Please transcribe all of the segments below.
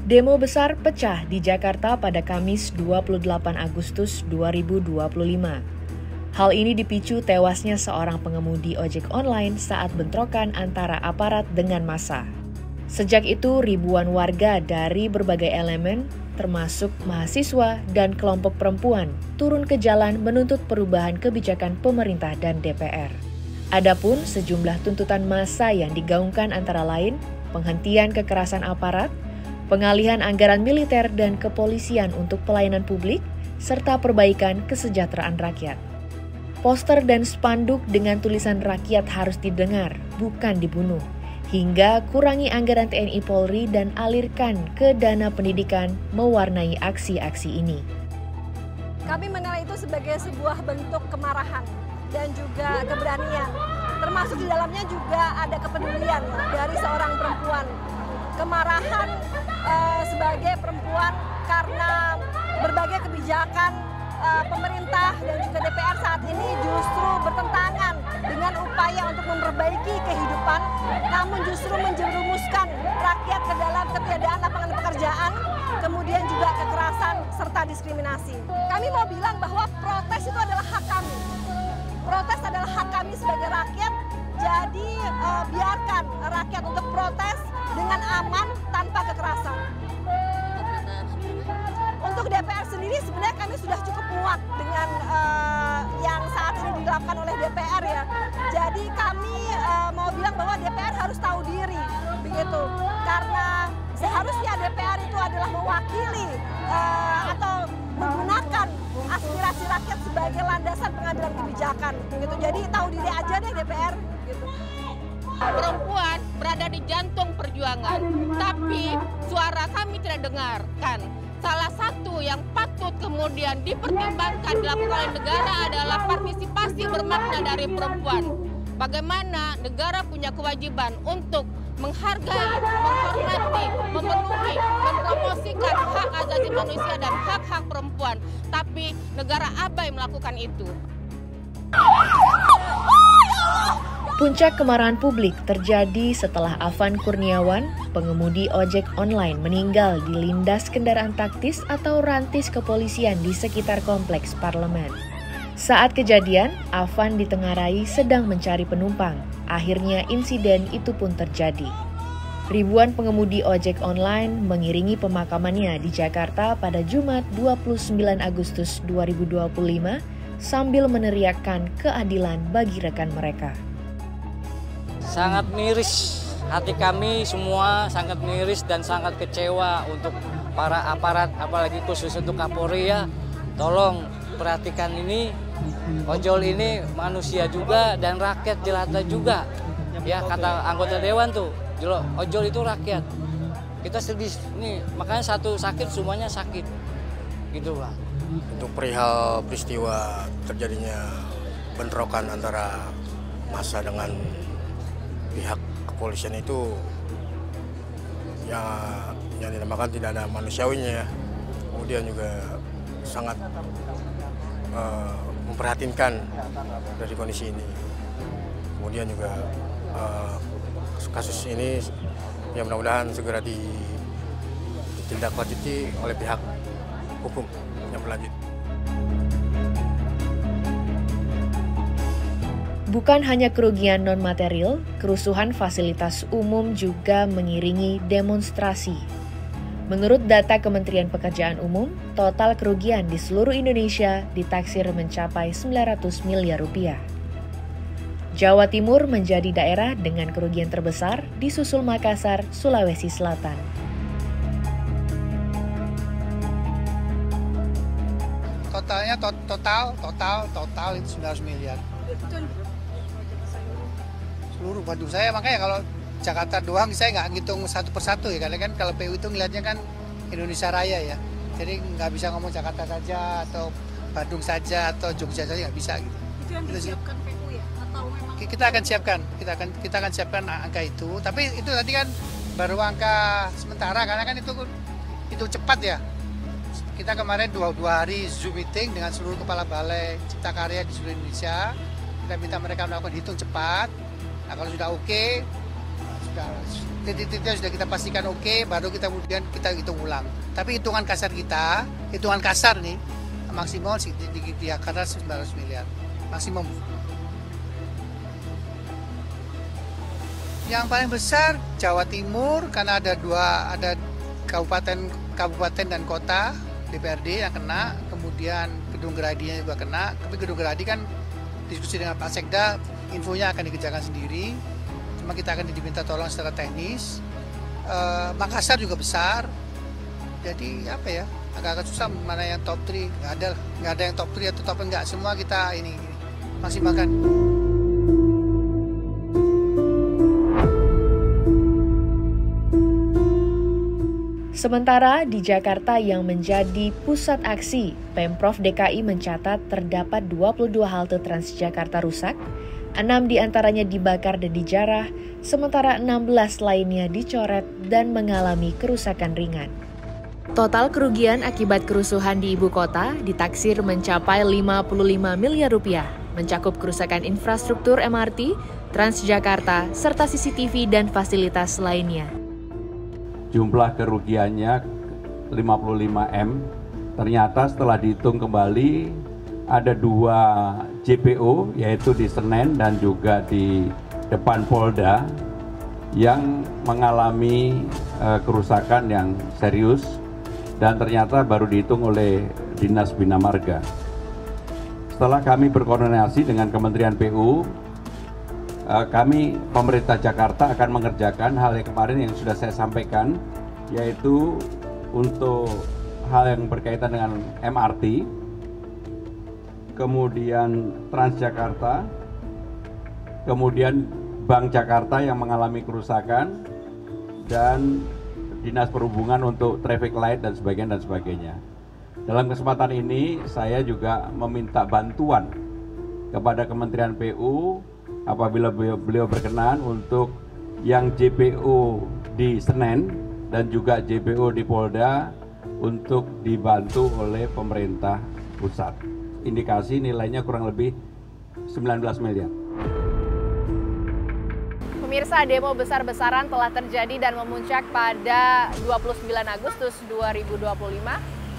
Demo besar pecah di Jakarta pada Kamis 28 Agustus 2025. Hal ini dipicu tewasnya seorang pengemudi ojek online saat bentrokan antara aparat dengan massa. Sejak itu, ribuan warga dari berbagai elemen, termasuk mahasiswa dan kelompok perempuan, turun ke jalan menuntut perubahan kebijakan pemerintah dan DPR. Adapun sejumlah tuntutan massa yang digaungkan antara lain, penghentian kekerasan aparat, pengalihan anggaran militer dan kepolisian untuk pelayanan publik, serta perbaikan kesejahteraan rakyat. Poster dan spanduk dengan tulisan rakyat harus didengar, bukan dibunuh, hingga kurangi anggaran TNI Polri dan alirkan ke dana pendidikan mewarnai aksi-aksi ini. Kami menilai itu sebagai sebuah bentuk kemarahan dan juga keberanian. Termasuk di dalamnya juga ada kepedulian dari seorang perempuan. Kemarahan sebagai perempuan karena berbagai kebijakan pemerintah dan juga DPR saat ini justru bertentangan dengan upaya untuk memperbaiki kehidupan, namun justru menjerumuskan rakyat ke dalam ketiadaan lapangan pekerjaan, kemudian juga kekerasan serta diskriminasi. Kami mau bilang bahwa protes itu adalah hak kami. Protes adalah hak kami sebagai rakyat, jadi biarkan rakyat untuk protes dengan aman tanpa kekerasan. Untuk DPR sendiri sebenarnya kami sudah cukup muak dengan yang saat ini dilakukan oleh DPR ya. Jadi kami mau bilang bahwa DPR harus tahu diri begitu. Karena seharusnya DPR itu adalah mewakili atau menggunakan aspirasi rakyat sebagai landasan pengambilan kebijakan begitu. Jadi tahu diri aja deh DPR gitu. Perempuan berada di jantung perjuangan, tapi suara kami tidak dengarkan. Salah satu yang patut kemudian dipertimbangkan dilakukan oleh negara adalah partisipasi bermakna dari perempuan. Bagaimana negara punya kewajiban untuk menghargai, menghormati, memenuhi, mempromosikan hak asasi manusia dan hak-hak perempuan. Tapi negara abai melakukan itu. Puncak kemarahan publik terjadi setelah Afan Kurniawan, pengemudi ojek online, meninggal dilindas kendaraan taktis atau rantis kepolisian di sekitar kompleks parlemen. Saat kejadian, Afan ditengarai sedang mencari penumpang. Akhirnya insiden itu pun terjadi. Ribuan pengemudi ojek online mengiringi pemakamannya di Jakarta pada Jumat 29 Agustus 2025 sambil meneriakkan keadilan bagi rekan mereka. Sangat miris, hati kami semua sangat miris dan sangat kecewa untuk para aparat, apalagi khusus untuk Kapolri ya. Tolong perhatikan ini, ojol ini manusia juga dan rakyat jelata juga. Ya kata anggota dewan tuh, ojol itu rakyat. Kita sedih nih, makanya satu sakit semuanya sakit, gitu Pak. Untuk perihal peristiwa terjadinya bentrokan antara massa dengan pihak kepolisian itu ya yang dinamakan tidak ada manusiawinya ya. Kemudian juga sangat memprihatinkan dari kondisi ini. Kemudian juga kasus ini ya mudah-mudahan segera ditindaklanjuti oleh pihak hukum yang berlanjut. Bukan hanya kerugian non-material, kerusuhan fasilitas umum juga mengiringi demonstrasi. Menurut data Kementerian Pekerjaan Umum, total kerugian di seluruh Indonesia ditaksir mencapai 900 miliar rupiah. Jawa Timur menjadi daerah dengan kerugian terbesar, disusul Makassar, Sulawesi Selatan. Totalnya total itu 900 miliar. Seluruh Bandung saya, makanya kalau Jakarta doang saya nggak ngitung satu persatu ya, karena kan kalau PU itu ngelihatnya kan Indonesia Raya ya, jadi nggak bisa ngomong Jakarta saja atau Bandung saja atau Jogja saja, nggak bisa gitu. Itu yang disiapkan PU ya, atau memang? Kita akan siapkan angka itu, tapi itu tadi kan baru angka sementara karena kan itu cepat ya. Kita kemarin dua hari Zoom meeting dengan seluruh kepala balai cipta karya di seluruh Indonesia. Kita minta mereka melakukan hitung cepat. Nah kalau sudah oke, Titik-titiknya sudah kita pastikan oke, baru kemudian kita hitung ulang. Tapi hitungan kasar nih, maksimal di Jakarta 900 miliar, maksimum. Yang paling besar Jawa Timur karena ada kabupaten dan kota DPRD yang kena, kemudian Gedung Gerhadinya juga kena. Tapi Gedung Gerhadi kan diskusi dengan Pak Sekda, infonya akan dikerjakan sendiri. Cuma kita akan diminta tolong secara teknis. Makassar juga besar. Jadi apa ya? Agak-agak susah mana yang top 3. Nggak ada yang top 3 atau top enggak. Semua kita ini maksimalkan. Sementara di Jakarta yang menjadi pusat aksi, Pemprov DKI mencatat terdapat 22 halte Transjakarta rusak, 6 diantaranya dibakar dan dijarah, sementara 16 lainnya dicoret dan mengalami kerusakan ringan. Total kerugian akibat kerusuhan di ibu kota ditaksir mencapai 55 miliar rupiah, mencakup kerusakan infrastruktur MRT, Transjakarta, serta CCTV dan fasilitas lainnya. Jumlah kerugiannya 55 M. Ternyata setelah dihitung kembali ada 2 JPO, yaitu di Senen dan juga di depan Polda yang mengalami kerusakan yang serius dan ternyata baru dihitung oleh Dinas Bina Marga. Setelah kami berkoordinasi dengan Kementerian PU, kami pemerintah Jakarta akan mengerjakan hal yang kemarin yang sudah saya sampaikan, yaitu untuk hal yang berkaitan dengan MRT, kemudian Transjakarta, kemudian Bank Jakarta yang mengalami kerusakan, dan Dinas Perhubungan untuk traffic light dan sebagainya. Dalam kesempatan ini saya juga meminta bantuan kepada Kementerian PU apabila beliau berkenan untuk yang JPO di Senen dan juga JPO di Polda untuk dibantu oleh pemerintah pusat. Indikasi nilainya kurang lebih 19 miliar. Pemirsa, demo besar-besaran telah terjadi dan memuncak pada 29 Agustus 2025,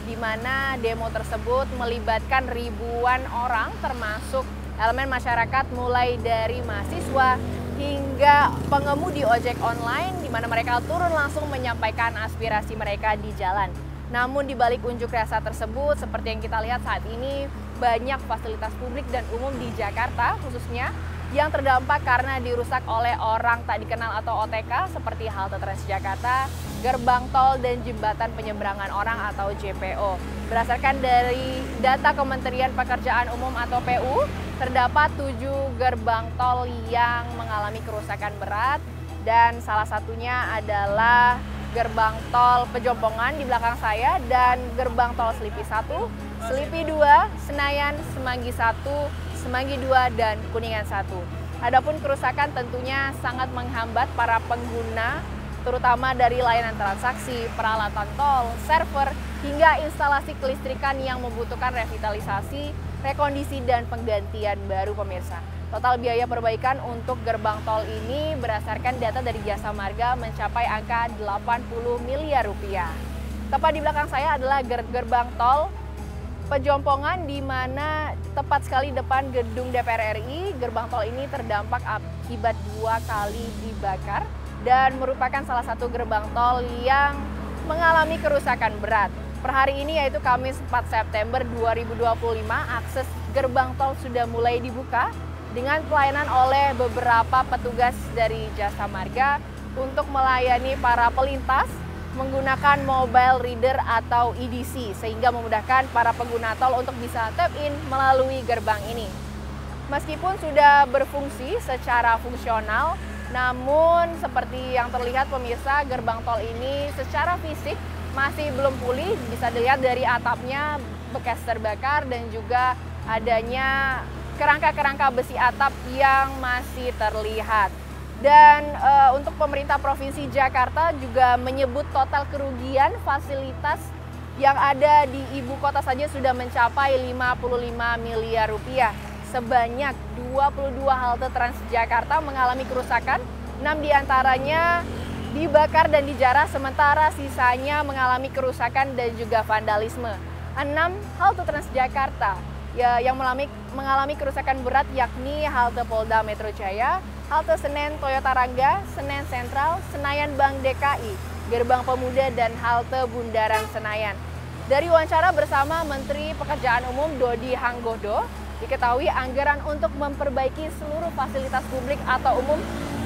di mana demo tersebut melibatkan ribuan orang termasuk elemen masyarakat mulai dari mahasiswa hingga pengemudi ojek online, di mana mereka turun langsung menyampaikan aspirasi mereka di jalan. Namun di balik unjuk rasa tersebut, seperti yang kita lihat saat ini, banyak fasilitas publik dan umum di Jakarta khususnya yang terdampak karena dirusak oleh orang tak dikenal atau OTK seperti halte Transjakarta, gerbang tol, dan jembatan penyeberangan orang atau JPO. Berdasarkan dari data Kementerian Pekerjaan Umum atau PU, terdapat 7 gerbang tol yang mengalami kerusakan berat dan salah satunya adalah gerbang tol Pejompongan di belakang saya dan gerbang tol Selipi 1, Selipi 2, Senayan, Semanggi 1, Semanggi 2, dan Kuningan 1. Adapun kerusakan tentunya sangat menghambat para pengguna, terutama dari layanan transaksi, peralatan tol, server, hingga instalasi kelistrikan yang membutuhkan revitalisasi, rekondisi, dan penggantian baru, pemirsa. Total biaya perbaikan untuk gerbang tol ini berdasarkan data dari Jasa Marga mencapai angka 80 miliar rupiah. Tepat di belakang saya adalah gerbang tol Pejompongan, di mana tepat sekali depan gedung DPR RI. Gerbang tol ini terdampak akibat 2 kali dibakar dan merupakan salah satu gerbang tol yang mengalami kerusakan berat. Per hari ini yaitu Kamis 4 September 2025, akses gerbang tol sudah mulai dibuka dengan pelayanan oleh beberapa petugas dari Jasa Marga untuk melayani para pelintas menggunakan mobile reader atau EDC, sehingga memudahkan para pengguna tol untuk bisa tap in melalui gerbang ini. Meskipun sudah berfungsi secara fungsional, namun seperti yang terlihat pemirsa, gerbang tol ini secara fisik masih belum pulih. Bisa dilihat dari atapnya bekas terbakar dan juga adanya kerangka-kerangka besi atap yang masih terlihat. Dan untuk pemerintah Provinsi Jakarta juga menyebut total kerugian fasilitas yang ada di ibu kota saja sudah mencapai 55 miliar rupiah. Sebanyak 22 halte Transjakarta mengalami kerusakan 6 diantaranya dibakar dan dijarah, sementara sisanya mengalami kerusakan dan juga vandalisme. 6 halte Transjakarta yang mengalami kerusakan berat yakni halte Polda Metro Jaya, halte Senen Toyota Rangga, Senen Sentral, Senayan Bank DKI, Gerbang Pemuda, dan halte Bundaran Senayan. Dari wawancara bersama Menteri Pekerjaan Umum Dodi Hanggodo, diketahui anggaran untuk memperbaiki seluruh fasilitas publik atau umum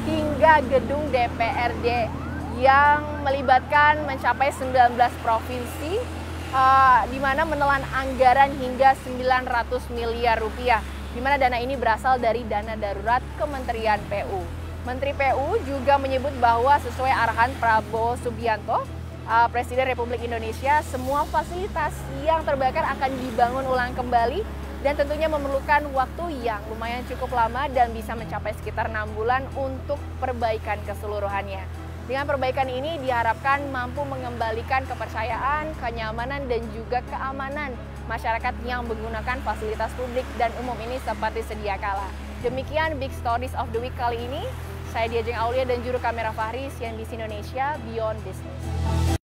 hingga gedung DPRD yang melibatkan mencapai 19 provinsi, di mana menelan anggaran hingga 900 miliar rupiah, di mana dana ini berasal dari dana darurat Kementerian PU. Menteri PU juga menyebut bahwa sesuai arahan Prabowo Subianto, Presiden Republik Indonesia, semua fasilitas yang terbakar akan dibangun ulang kembali dan tentunya memerlukan waktu yang lumayan cukup lama dan bisa mencapai sekitar 6 bulan untuk perbaikan keseluruhannya. Dengan perbaikan ini diharapkan mampu mengembalikan kepercayaan, kenyamanan, dan juga keamanan masyarakat yang menggunakan fasilitas publik dan umum ini seperti sedia kala. Demikian Big Stories of the Week kali ini. Saya Diajeng Aulia dan juru kamera Fahri, CNBC Indonesia, Beyond Business.